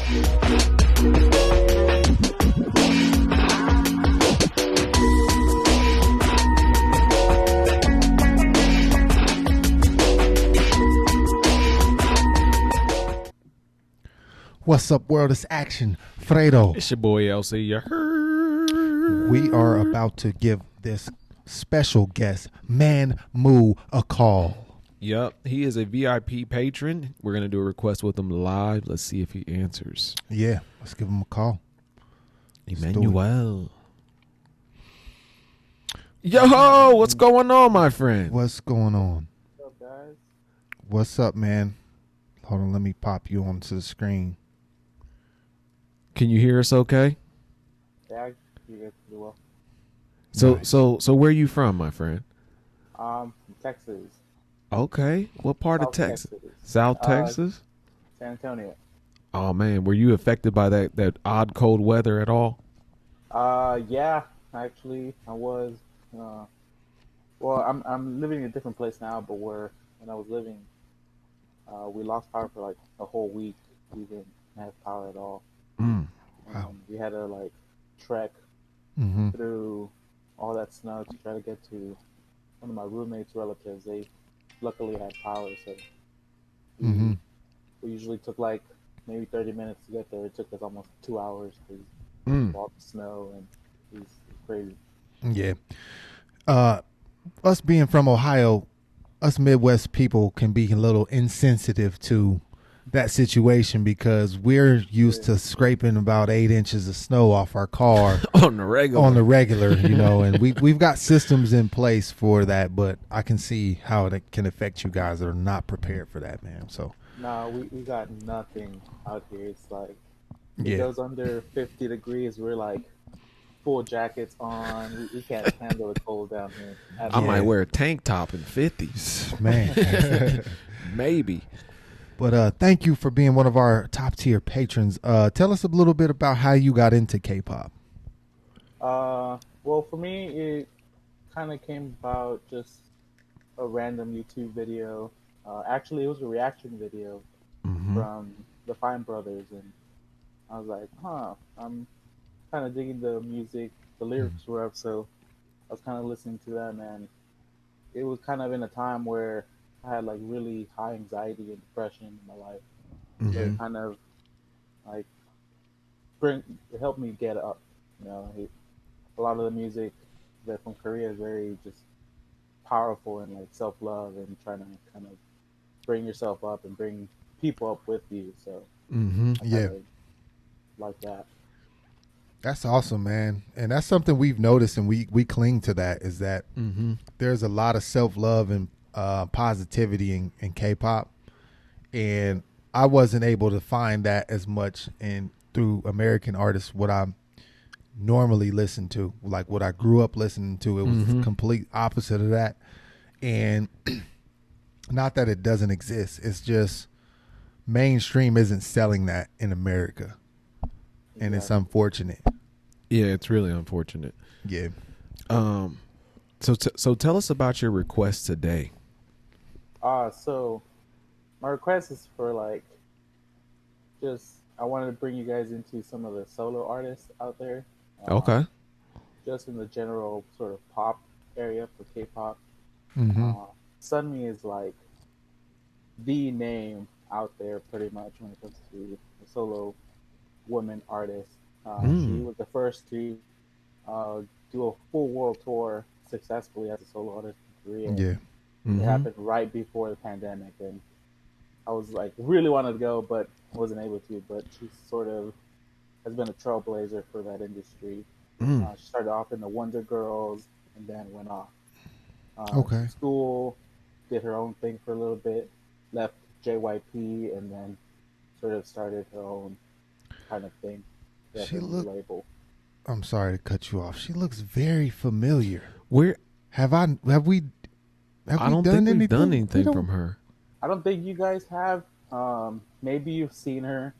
What's up, world? It's Action Fredo. It's your boy lcyaheard. We are about to give this special guest, Man Moo, a call. Yep, he is a VIP patron. We're going to do a request with him live. Let's see if he answers. Yeah, let's give him a call. Emmanuel. Yo, what's going on, my friend? What's going on? What's up, guys? What's up, man? Hold on, let me pop you onto the screen. Can you hear us okay? Yeah, you guys pretty well. Nice. So where are you from, my friend? From Texas. Okay. What part of South Texas? South Texas? San Antonio. Oh, man. Were you affected by that odd cold weather at all? Yeah, actually, I was. Well, I'm living in a different place now, but when I was living, we lost power for like a whole week. We didn't have power at all. Wow. We had to trek through all that snow to try to get to one of my roommates' relatives. They luckily had power, so we usually took maybe 30 minutes to get there. It took us almost 2 hours because of all the snow, and it was crazy. Yeah. Us being from Ohio, us Midwest people can be a little insensitive to that situation because we're used to scraping about 8 inches of snow off our car on the regular, and we've got systems in place for that, but I can see how it can affect you guys that are not prepared for that, man. So no, we got nothing out here. It's it goes under 50 degrees. We're full jackets on. We can't handle the cold down here. I might wear a tank top in 50s, man. Maybe. But thank you for being one of our top tier patrons. Tell us a little bit about how you got into K-pop. Well, for me, it kind of came about just a random YouTube video. Actually, it was a reaction video from the Fine Brothers, and I was like, I'm kind of digging the music. The lyrics were up, so I was kind of listening to them, and it was kind of in a time where I had really high anxiety and depression in my life. So it kind of it helped me get up. A lot of the music that from Korea is very just powerful and self-love and trying to kind of bring yourself up and bring people up with you. So like that. That's awesome, man. And that's something we've noticed, and we cling to that, is that there's a lot of self-love and positivity in K-pop, and I wasn't able to find that as much through American artists. What I normally listen to, what I grew up listening to, it was the complete opposite of that. And not that it doesn't exist, it's just mainstream isn't selling that in America, and it's unfortunate. Yeah, it's really unfortunate. Yeah. So tell us about your request today. So my request is for I wanted to bring you guys into some of the solo artists out there. Okay. Just in the general sort of pop area for K-pop. Sunmi is the name out there pretty much when it comes to the solo woman artist. She was the first to do a full world tour successfully as a solo artist in Korea. Yeah. It happened right before the pandemic, and I was really wanted to go, but wasn't able to. But she sort of has been a trailblazer for that industry. She started off in the Wonder Girls and then went off. School, did her own thing for a little bit, left JYP, and then sort of started her own kind of thing. Label. I'm sorry to cut you off. She looks very familiar. Where have we? I don't think we've done anything from her. I don't think you guys have. Maybe you've seen her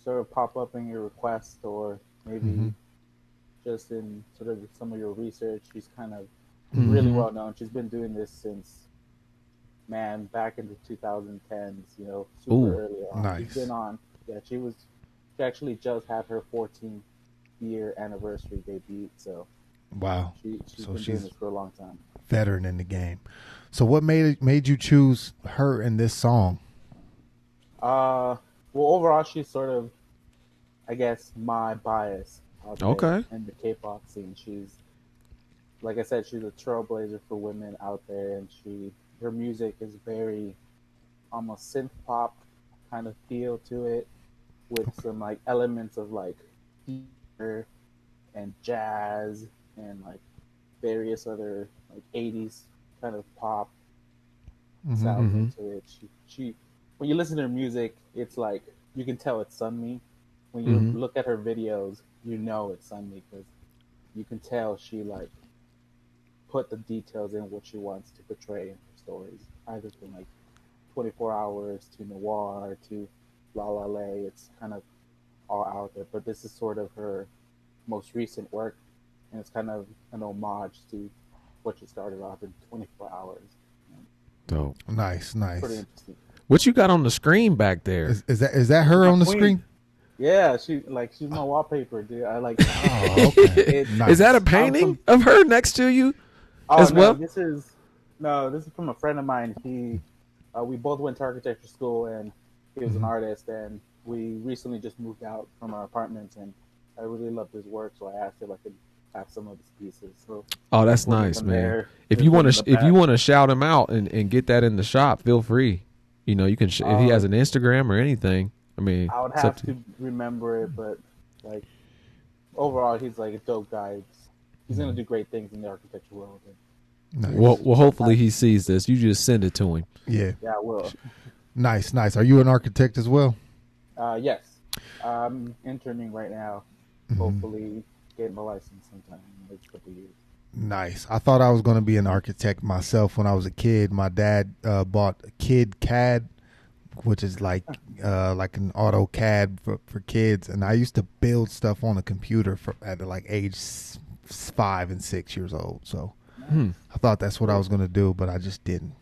sort of pop up in your request, or maybe just in sort of some of your research. She's kind of really well known. She's been doing this since, back in the 2010s, super early on. Nice. She's been on. Yeah, she was she actually just had her 14th year anniversary debut. So wow. she's been doing this for a long time. Veteran in the game. So what made you choose her in this song? Well, overall, she's sort of, I guess, my bias out there Okay. in the K-pop scene. She's, like I said, she's a trailblazer for women out there, and her music is very almost synth pop kind of feel to it, with some like elements of like theater and jazz and like various other like 80s kind of pop sounds into it. She when you listen to her music, it's like you can tell it's Sunmi. When you look at her videos, you know it's Sunmi because you can tell she like put the details in what she wants to portray in her stories, either from like 24 Hours to Noir to La La Lay. It's kind of all out there, but this is sort of her most recent work, and it's kind of an homage to what she started off in 24 Hours. Dope. Nice. Pretty interesting. What you got on the screen back there? Is that her on the Queen. screen? Yeah, she's my wallpaper, dude. I like. Oh, okay. Nice. Is that a painting of her next to you? Oh, well? This is from a friend of mine. We both went to architecture school, and he was an artist, and we recently just moved out from our apartments, and I really loved his work, so I asked if I could have some of his pieces. So Oh, that's nice, man. If you want to shout him out and get that in the shop, feel free. You know, you can if he has an Instagram or anything. I mean, I would have to remember it, but like overall, he's like a dope guy. He's gonna do great things in the architecture world. Nice. Well, hopefully he sees this. You just send it to him. Yeah, I will. Nice. Are you an architect as well? Yes. I'm interning right now. Hopefully getting my license sometime in the next couple of years. Nice. I thought I was going to be an architect myself when I was a kid. My dad bought a Kid CAD, which is like an AutoCAD for kids, and I used to build stuff on a computer at like age 5 and 6 years old. So I thought that's what I was going to do, but I just didn't.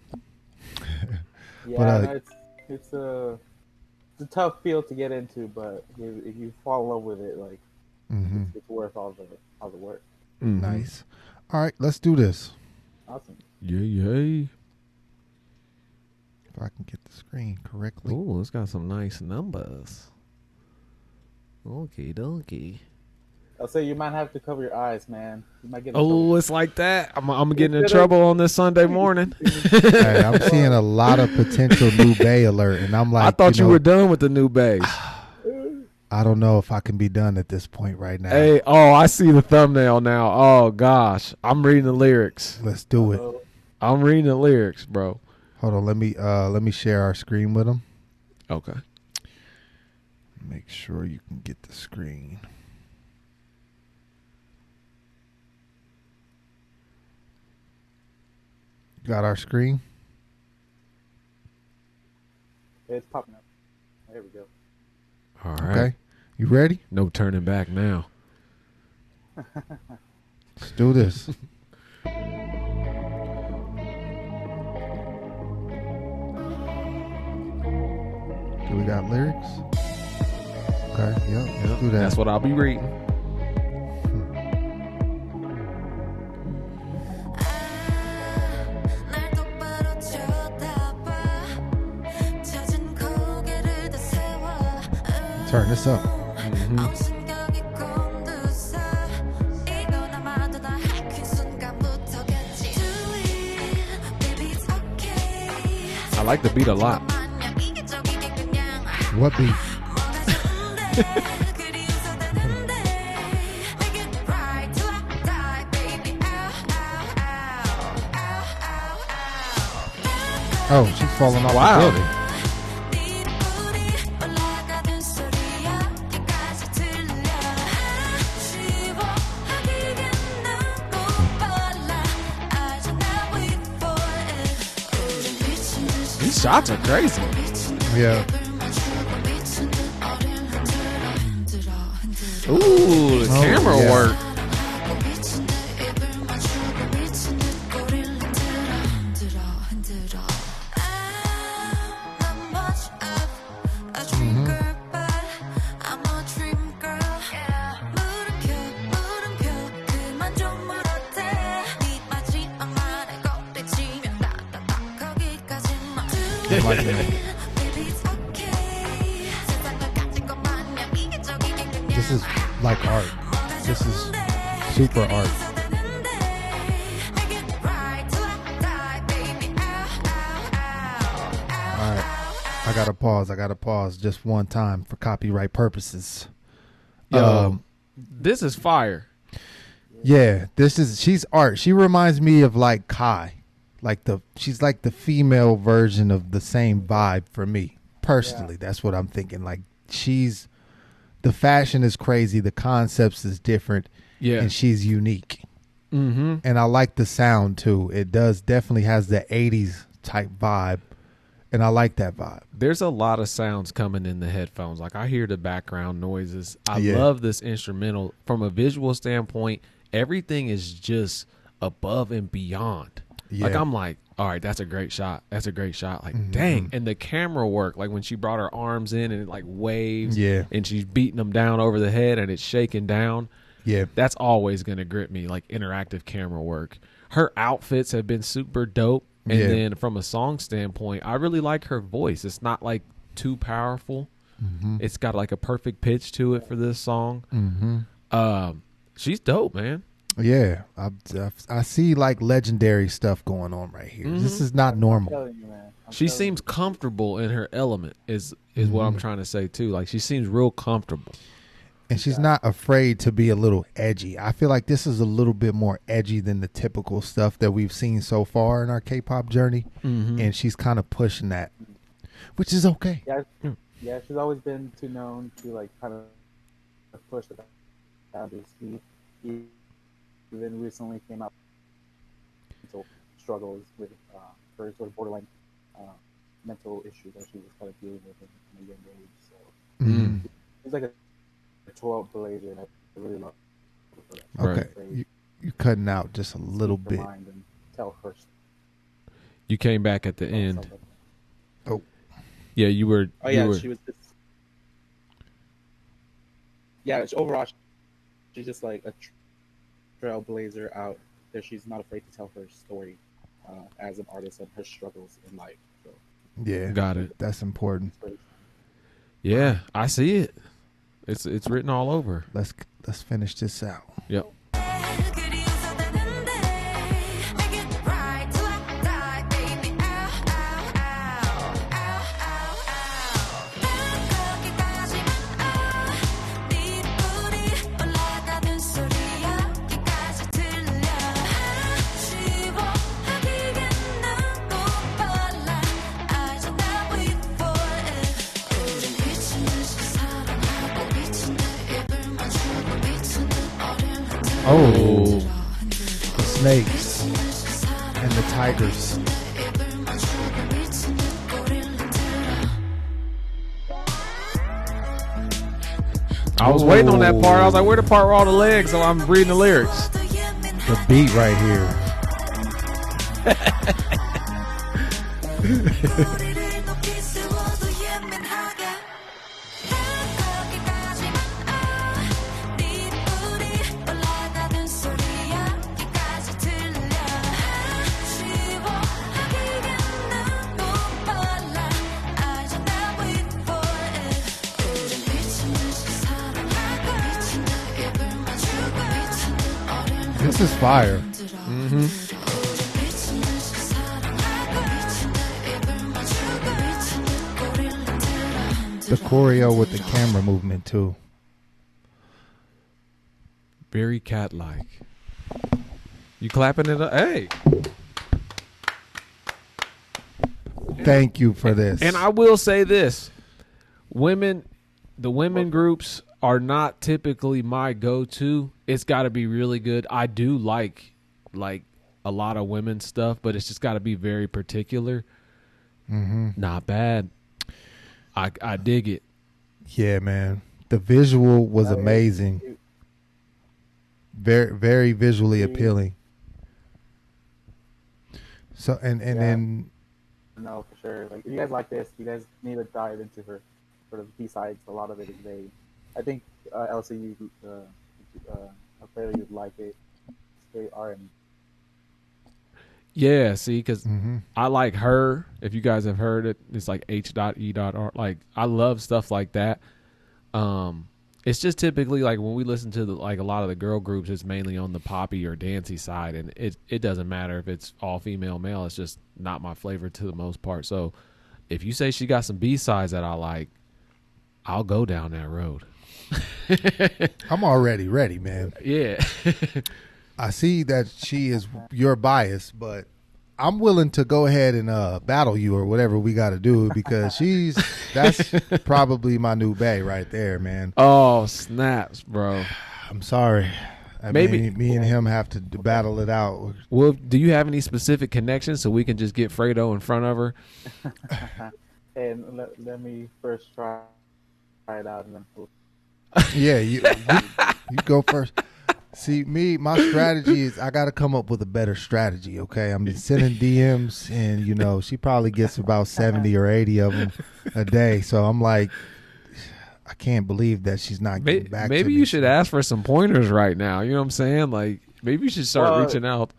Yeah, but, it's a tough field to get into, but if you fall in love with it, like it's worth all the work. Nice. All right, let's do this. Awesome. Yay. If I can get the screen correctly. Oh, it's got some nice numbers. Okay, dokie. I'll say you might have to cover your eyes, man. You might get it's like that. I'm getting in trouble on this Sunday morning. Hey, I'm seeing a lot of potential new bay alert, and I'm like, I thought you were done with the new bays. I don't know if I can be done at this point right now. Hey, I see the thumbnail now. Oh gosh, I'm reading the lyrics. Let's do it. I'm reading the lyrics, bro. Hold on, let me share our screen with them. Okay. Make sure you can get the screen. Got our screen? It's popping up. There we go. All right. Okay. You ready? No turning back now. Let's do this. Do we got lyrics? Okay, yep. Let's do that. That's what I'll be reading. Turn this up. I like the beat a lot. What beat? Oh, she's falling off the building. These shots are crazy. Yeah. Ooh, the camera work. I'm liking it. This is like art. This is super art. All right. I gotta pause just one time for copyright purposes. This is fire. Yeah, she's art. She reminds me of like Kai. She's like the female version of the same vibe for me. Personally, that's what I'm thinking. Like the fashion is crazy, the concepts is different, and she's unique. Mm-hmm. And I like the sound too. It definitely has the 80s type vibe. And I like that vibe. There's a lot of sounds coming in the headphones. Like I hear the background noises. I love this instrumental. From a visual standpoint, everything is just above and beyond. Yeah. Like I'm like, all right, that's a great shot. That's a great shot. Like, dang. And the camera work, like when she brought her arms in and it like waves and she's beating them down over the head and it's shaking down. Yeah. That's always going to grip me, like interactive camera work. Her outfits have been super dope. And then from a song standpoint, I really like her voice. It's not like too powerful. Mm-hmm. It's got like a perfect pitch to it for this song. Mm-hmm. She's dope, man. Yeah. I see like legendary stuff going on right here. Mm-hmm. This is not normal. She seems comfortable in her element is what I'm trying to say too. Like she seems real comfortable. And she's not afraid to be a little edgy. I feel like this is a little bit more edgy than the typical stuff that we've seen so far in our K-pop journey. Mm-hmm. And she's kind of pushing that, which is okay. Yeah, she's always been too known to like kind of push the boundaries. He even recently came out mental struggles with her sort of borderline mental issues that she was kind of dealing with in a young age. So it's like a trailblazer, and I really love it. Okay, you're cutting out just a little bit. And tell her. You came back at the end. Oh, yeah, you were. Oh yeah, she was just. Yeah, overall, she's just like a trailblazer out there. She's not afraid to tell her story as an artist and her struggles in life. So. Yeah, got it. That's important. Yeah, I see it. It's written all over. Let's finish this out. Yep. Oh, the snakes and the tigers. I was waiting on that part. I was like, where the part where all the legs? So I'm reading the lyrics. The beat right here. This is fire. Mm-hmm. The choreo with the camera movement too. Very cat-like. You clapping it up? Hey. Thank you for this. And I will say this. The women groups are not typically my go-to. It's got to be really good. I do like a lot of women's stuff, but it's just got to be very particular. Mm-hmm. Not bad. I dig it. Yeah, man. The visual was amazing. Very, very visually appealing. So and then. No, for sure. Like if you guys like this, you guys need to dive into her sort of B-sides. A lot of it is very. I think Elsie, you clearly you'd like it. It's very R&B. Yeah, see, because I like her. If you guys have heard it, it's like H.E.R. Like, I love stuff like that. It's just typically like when we listen to like a lot of the girl groups, it's mainly on the poppy or dancey side, and it doesn't matter if it's all female, male. It's just not my flavor to the most part. So if you say she got some B-sides that I like, I'll go down that road. I'm already ready, man. Yeah. I see that she is your bias, but I'm willing to go ahead and battle you or whatever we got to do because that's probably my new bae right there, man. Oh, snaps, bro. I'm sorry. Maybe me and him have to battle it out. Well, do you have any specific connections so we can just get Fredo in front of her? And let me first try it out and then. Yeah, you go first. See, my strategy is I got to come up with a better strategy, okay? I'm just sending DMs, and, she probably gets about 70 or 80 of them a day. So I'm like, I can't believe that she's not getting back to me. Maybe you should ask for some pointers right now. You know what I'm saying? Like, maybe you should start reaching out.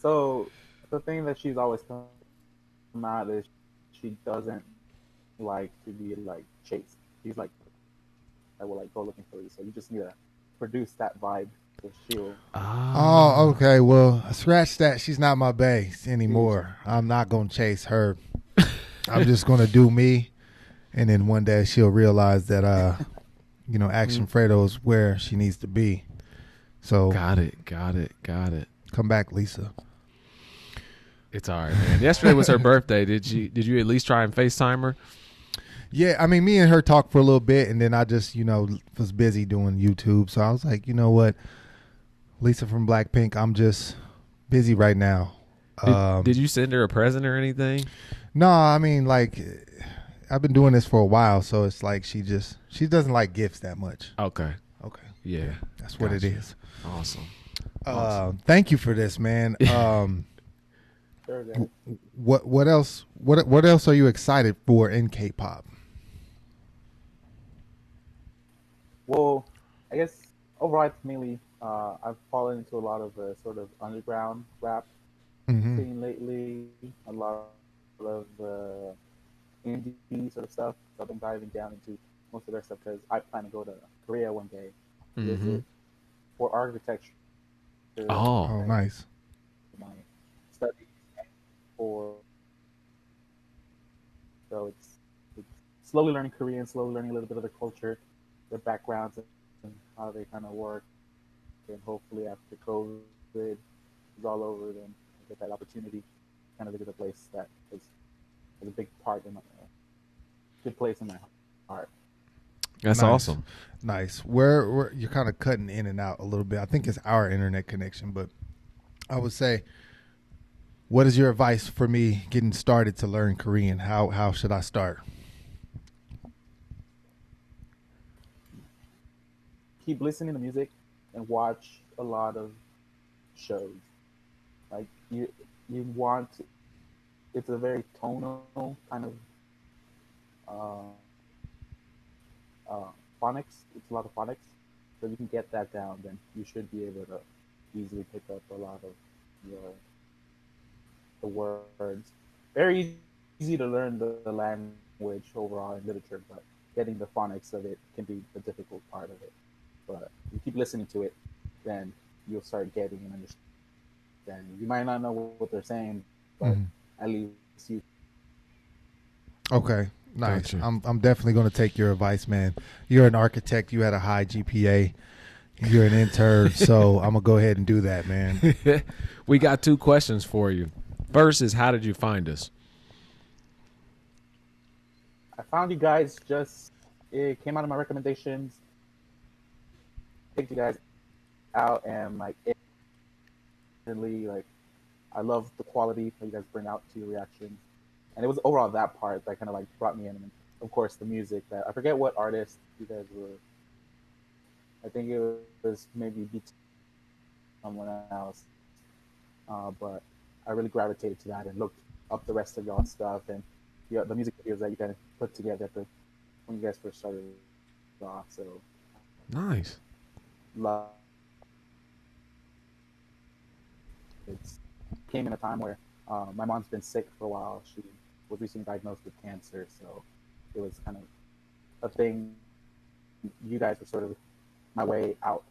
So the thing that she's always come out is she doesn't like to be, like, chased. She's like, I will, like, go looking for you. So you just need to produce that vibe. Oh, okay. Well, scratch that. She's not my bae anymore. I'm not going to chase her. I'm just going to do me. And then one day she'll realize that, Action Fredo is where she needs to be. So Got it. Come back, Lisa. It's all right, man. Yesterday was her birthday. Did you at least try and FaceTime her? Yeah, I mean, me and her talked for a little bit, and then I just, was busy doing YouTube. So I was like, you know what? Lisa from Blackpink, I'm just busy right now. Did you send her a present or anything? No, I mean, like, I've been doing this for a while, so it's like she doesn't like gifts that much. Okay. Yeah. That's what it is. Awesome. Thank you for this, man. What else? What else are you excited for in K-pop? Well, I guess overall, it's mainly I've fallen into a lot of sort of underground rap scene lately. A lot of indie sort of stuff. So I've been diving down into most of their stuff because I plan to go to Korea one day to visit for architecture. Oh, nice. My studies so it's slowly learning Korean, slowly learning a little bit of the culture, their backgrounds, and how they kind of work. And hopefully after COVID is all over, then I get that opportunity to kind of visit a place that is a big part in my good place in my heart. That's awesome. Nice. Where you're kind of cutting in and out a little bit. I think it's our internet connection, but I would say, what is your advice for me getting started to learn Korean? How should I start? Keep listening to music and watch a lot of shows. Like you want, it's a very tonal kind of phonics. It's a lot of phonics. So if you can get that down, then you should be able to easily pick up a lot of the words. Very easy to learn the language overall in literature, but getting the phonics of it can be the difficult part of it. But if you keep listening to it, then you'll start getting and understanding. You might not know what they're saying, but at least you. Okay, nice. Gotcha. I'm definitely going to take your advice, man. You're an architect. You had a high GPA. You're an intern, so I'm going to go ahead and do that, man. We got 2 questions for you. First is, how did you find us? I found you guys it came out of my recommendations. Picked you guys out and instantly, I love the quality that you guys bring out to your reactions. And it was overall that part that kind of brought me in. And of course, the music that I forget what artist you guys were. I think it was maybe someone else. But I really gravitated to that and looked up the rest of y'all's stuff and the music videos that you kind of put together when you guys first started off. So nice. Love. It's came in a time where my mom's been sick for a while. She was recently diagnosed with cancer, so it was kind of a thing. You guys were sort of my way out.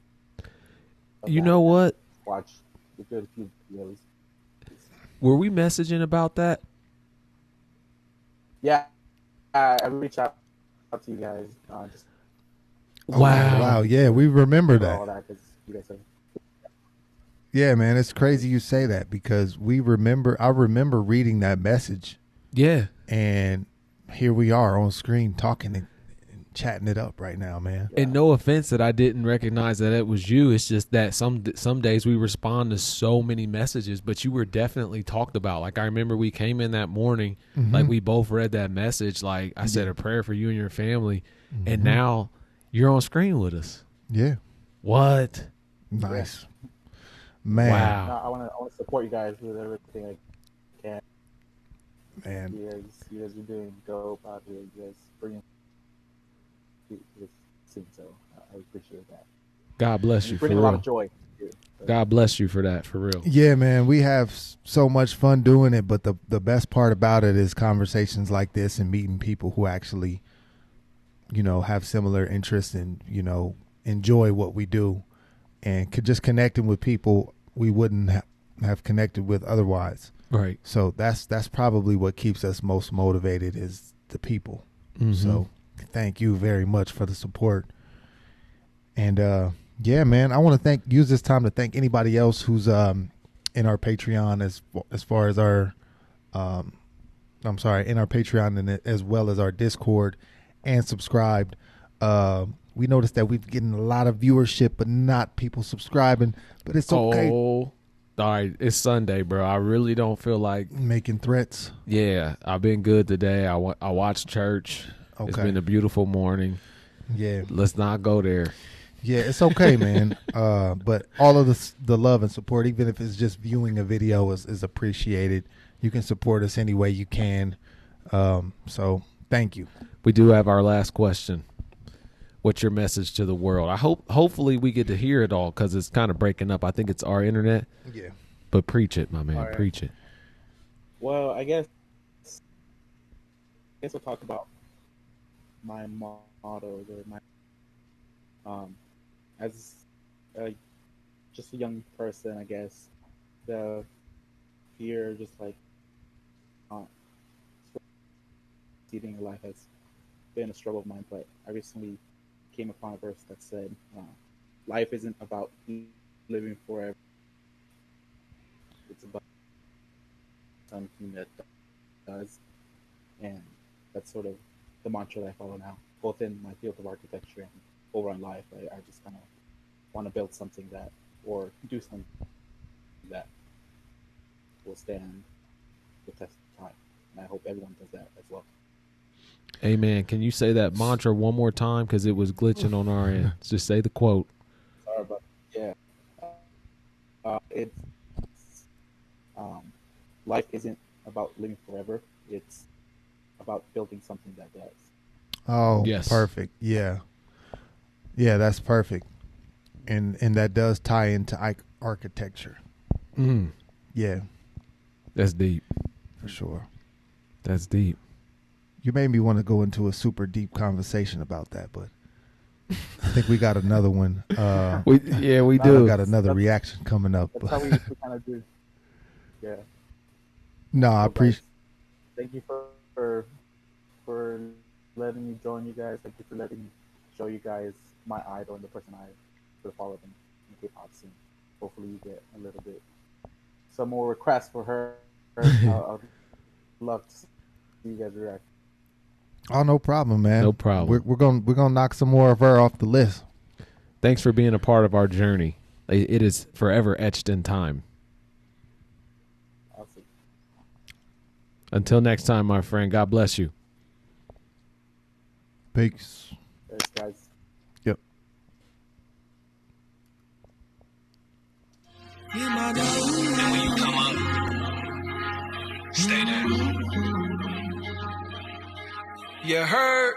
You know what? Watch a good few videos. Were we messaging about that? Yeah, I reached out to you guys. Just Wow. Yeah, we remember that. all that 'cause you guys have. Yeah, man, it's crazy you say that because I remember reading that message. Yeah. And here we are on screen talking and chatting it up right now, man. And no offense that I didn't recognize that it was you. It's just that some days we respond to so many messages, but you were definitely talked about. Like I remember we came in that morning, like we both read that message. Like I said a prayer for you and your family, and now you're on screen with us. Yeah. What? Nice. Man. Wow. I want to support you guys with everything I can. Man. You guys are doing dope out here. You guys bringing this scene, so I appreciate that. God bless you for bringing real. a lot of joy. God bless you for that, for real. Yeah, man, we have so much fun doing it, but the best part about it is conversations like this and meeting people who actually, have similar interests and, enjoy what we do and just connecting with people we wouldn't have connected with otherwise. Right. So that's probably what keeps us most motivated is the people. So thank you very much for the support. And yeah, man, I want to use this time to thank anybody else who's in our Patreon as far as our in our Patreon and as well as our Discord and subscribed. We noticed that we're getting a lot of viewership, but not people subscribing. But it's okay. Oh, all right. It's Sunday, bro. I really don't feel like Making threats. Yeah, I've been good today. I watched church. Okay. It's been a beautiful morning. Yeah. Let's not go there. Yeah, it's okay, man. But all of the love and support, even if it's just viewing a video, is appreciated. You can support us any way you can. So thank you. We do have our last question. What's your message to the world? Hopefully we get to hear it all because it's kind of breaking up. I think it's our internet. Yeah. But preach it, my man. All right. Preach it. Well, I guess we'll talk about my motto or my as just a young person, I guess the fear just like succeeding in life has been a struggle of mine, but I recently came upon a verse that said life isn't about living forever, it's about something that does, and that's sort of the mantra that I follow now, both in my field of architecture and over on life. I just kind of want to build something that, or do something that will stand the test of time, and I hope everyone does that as well. Amen. Can you say that mantra one more time? Because it was glitching on our end. Just say the quote. Sorry, but yeah, it's life isn't about living forever. It's about building something that does. Oh, yes. Perfect. Yeah. Yeah, that's perfect. And that does tie into architecture. Yeah, That's deep. for sure. That's deep. You made me want to go into a super deep conversation about that, but I think we got another one. We do. Got another reaction coming up. That's how we kind of do. Yeah. No, I appreciate. Thank you for letting me join you guys. Thank you for letting me show you guys my idol and the person I sort of follow in the K-pop scene. Hopefully, you get a little bit some more requests for her. I'd love to see you guys react. Oh, no problem, man. No problem. We're gonna knock some more of her off the list. Thanks for being a part of our journey. It is forever etched in time. Awesome. Until next time, my friend. God bless you. Peace. Thanks, guys. Yep. And when you come up, stay there. You heard?